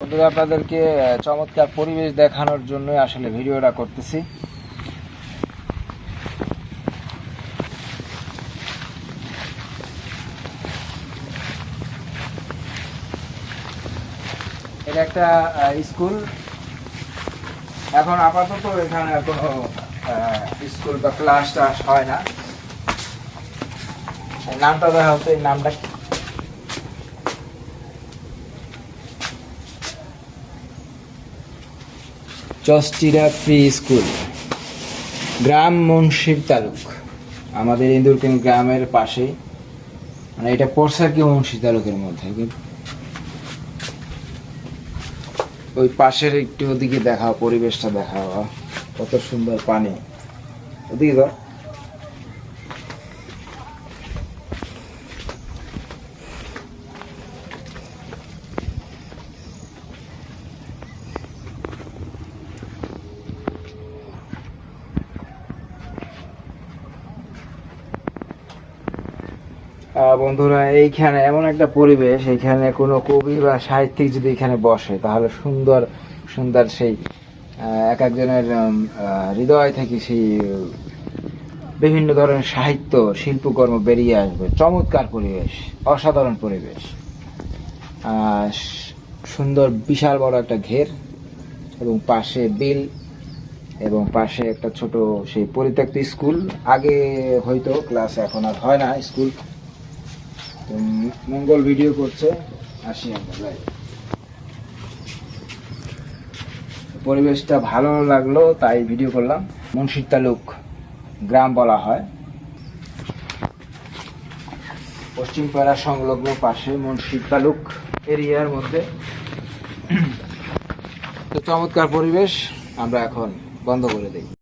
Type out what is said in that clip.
বন্ধুরা, আপনাদেরকে চমৎকার পরিবেশ দেখানোর জন্য আসলে ভিডিওটা করতেছি। এটা একটা স্কুল। এখন আপাতত এখানে কোনো স্কুল বা ক্লাস টাস হয় না। নামটা দেখা হতো, এই নামটা চষ্টিরা প্রি স্কুল, গ্রাম মুন্সির তালুক, আমাদের ইন্দুরকানি গ্রামের পাশে। মানে এটা পড়ছে আর কি মুন্সির তালুকের মধ্যে। ওই পাশের একটু ওদিকে দেখাও, পরিবেশটা দেখাও, কত সুন্দর পানি। ওদিকে তো বন্ধুরা, এইখানে এমন একটা পরিবেশ, এইখানে কোনো কবি বা সাহিত্যিক যদি এখানে বসে তাহলে সুন্দর সুন্দর সেই এক একজনের হৃদয় থেকে সেই বিভিন্ন ধরনের সাহিত্য শিল্পকর্ম বেরিয়ে আসবে। চমৎকার পরিবেশ, অসাধারণ পরিবেশ। সুন্দর বিশাল বড় একটা ঘের এবং পাশে বিল এবং পাশে একটা ছোট সেই পরিত্যক্ত স্কুল। আগে হয়তো ক্লাস, এখন আর হয় না স্কুল। মঙ্গল ভিডিও করছে, আসি আমরা। পরিবেশটা ভালো লাগলো তাই ভিডিও করলাম। মুন্সির তালুক গ্রাম বলা হয়, পশ্চিম পাড়া সংলগ্ন পাশে মুন্সির তালুক এরিয়ার মধ্যে। তো চমৎকার পরিবেশ, আমরা এখন বন্ধ করে দিই।